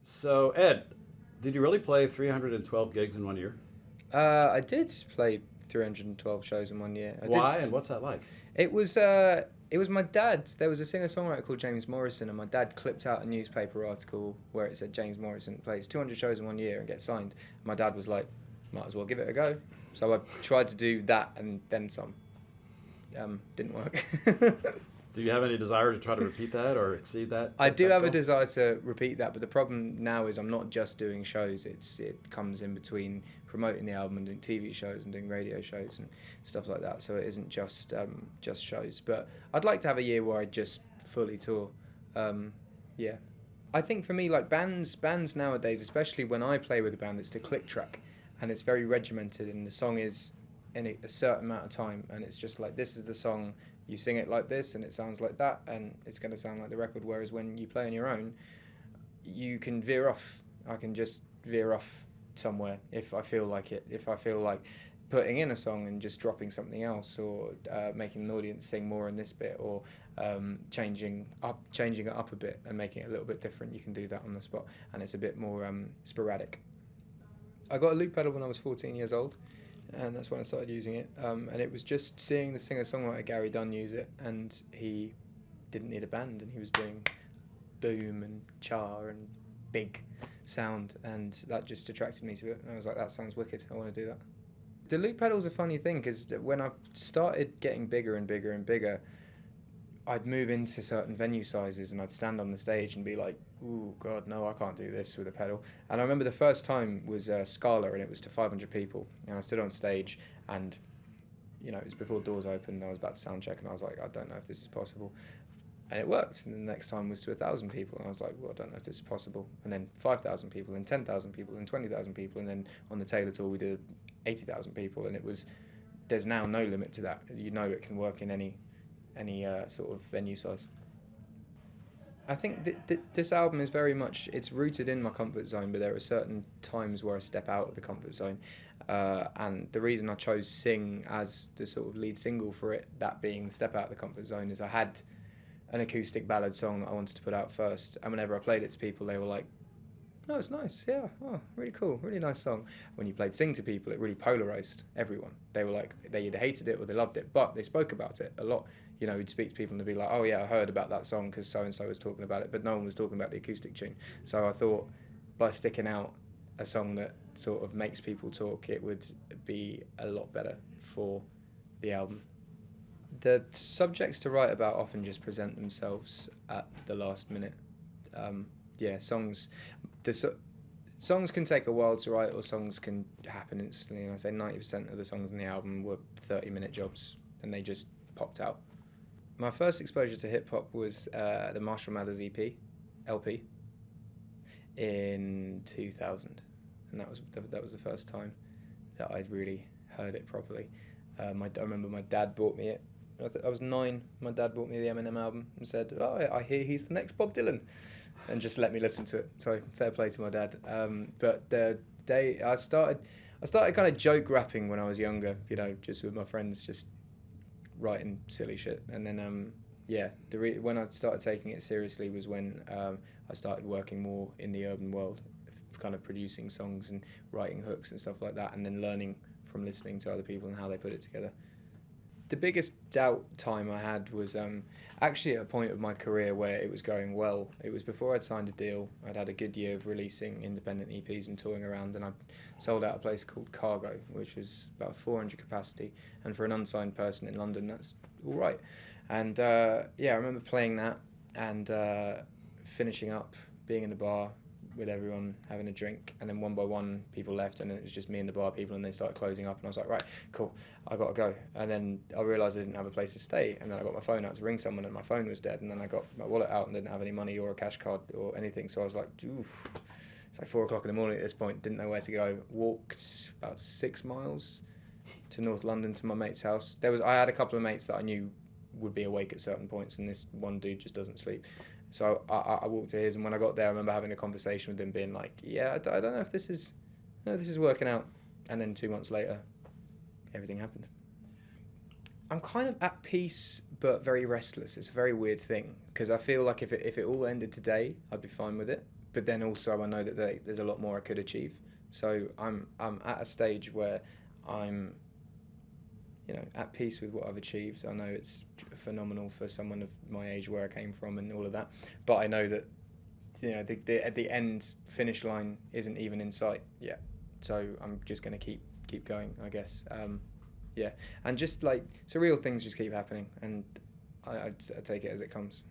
So, Ed, did you really play 312 gigs in one year? I did play 312 shows in one year. I did. Why, and what's that like? It was my dad. There was a singer-songwriter called James Morrison, and my dad clipped out a newspaper article where it said James Morrison plays 200 shows in one year and gets signed. My dad was like, "Might as well give it a go." So I tried to do that and then some. Didn't work. Do you have any desire to try to repeat that or exceed that? I that, do that have a goal? desire to repeat that, but the problem now is I'm not just doing shows. It comes in between promoting the album and doing TV shows and doing radio shows and stuff like that. So it isn't just shows. But I'd like to have a year where I just fully tour. Yeah, I think for me, like bands nowadays, especially when I play with a band, it's to click track, and it's very regimented, and the song is in a certain amount of time, and it's just like this is the song. You sing it like this, and it sounds like that, and it's going to sound like the record. Whereas when you play on your own, you can veer off. I can just veer off somewhere if I feel like it. If I feel like putting in a song and just dropping something else, or making an audience sing more in this bit, or changing it up a bit and making it a little bit different, you can do that on the spot, and it's a bit more sporadic. I got a loop pedal when I was 14 years old, and that's when I started using it. And it was just seeing the singer-songwriter Gary Dunn use it, and he didn't need a band, and he was doing boom and char and big sound, and that just attracted me to it. And I was like, that sounds wicked. I want to do that. The loop pedal's a funny thing because when I started getting bigger and bigger and bigger, I'd move into certain venue sizes and I'd stand on the stage and be like, "Ooh, God, no, I can't do this with a pedal." And I remember the first time was Scala, and it was to 500 people, and I stood on stage, and it was before doors opened. I was about to sound check, and I was like, "I don't know if this is possible," and it worked. And then the next time was to 1,000 people, and I was like, "Well, I don't know if this is possible." And then 5,000 people, and 10,000 people, and 20,000 people, and then on the Taylor tour we did 80,000 people, and it was. There's now no limit to that. It can work in any sort of venue size. I think this album is very much, it's rooted in my comfort zone, but there are certain times where I step out of the comfort zone. And the reason I chose Sing as the sort of lead single for it, that being Step Out of the Comfort Zone, is I had an acoustic ballad song that I wanted to put out first. And whenever I played it to people, they were like, "No, it's nice, yeah, oh, really cool, really nice song." When you played Sing to people, it really polarised everyone. They were like, they either hated it or they loved it, but they spoke about it a lot. We'd speak to people and they'd be like, "Oh yeah, I heard about that song because so-and-so was talking about it," but no one was talking about the acoustic tune. So I thought by sticking out a song that sort of makes people talk, it would be a lot better for the album. The subjects to write about often just present themselves at the last minute. Yeah, songs can take a while to write, or songs can happen instantly. And I say 90% of the songs on the album were 30-minute jobs, and they just popped out. My first exposure to hip hop was the Marshall Mathers EP, LP, in 2000, and that was the first time that I'd really heard it properly. I remember my dad bought me it. I was 9. My dad bought me the Eminem album and said, "Oh, I hear he's the next Bob Dylan," and just let me listen to it. So fair play to my dad. But the day I started kind of joke rapping when I was younger. Just with my friends, just writing silly shit. And then when I started taking it seriously was when I started working more in the urban world, kind of producing songs and writing hooks and stuff like that, and then learning from listening to other people and how they put it together. The biggest doubt time I had was actually at a point of my career where it was going well. It was before I'd signed a deal. I'd had a good year of releasing independent EPs and touring around, and I sold out a place called Cargo, which was about 400 capacity, and for an unsigned person in London, that's all right. And I remember playing that and finishing up, being in the bar with everyone having a drink, and then one by one people left, and it was just me and the bar people, and they started closing up, and I was like, right, cool, I gotta go. And then I realised I didn't have a place to stay, and then I got my phone out to ring someone, and my phone was dead, and then I got my wallet out and didn't have any money or a cash card or anything, so I was like, oof. It's like 4 o'clock in the morning at this point, didn't know where to go. Walked about 6 miles to North London to my mate's house. I had a couple of mates that I knew would be awake at certain points, and this one dude just doesn't sleep. So I walked to his, and when I got there, I remember having a conversation with him, being like, "Yeah, I don't know if this is working out." And then 2 months later, everything happened. I'm kind of at peace, but very restless. It's a very weird thing because I feel like if it all ended today, I'd be fine with it. but then also I know that there's a lot more I could achieve. So I'm at a stage where I'm, at peace with what I've achieved. I know it's phenomenal for someone of my age, where I came from and all of that, but I know that the end finish line isn't even in sight yet. So I'm just going to keep going, I guess. Yeah, and just like surreal things just keep happening, and I take it as it comes.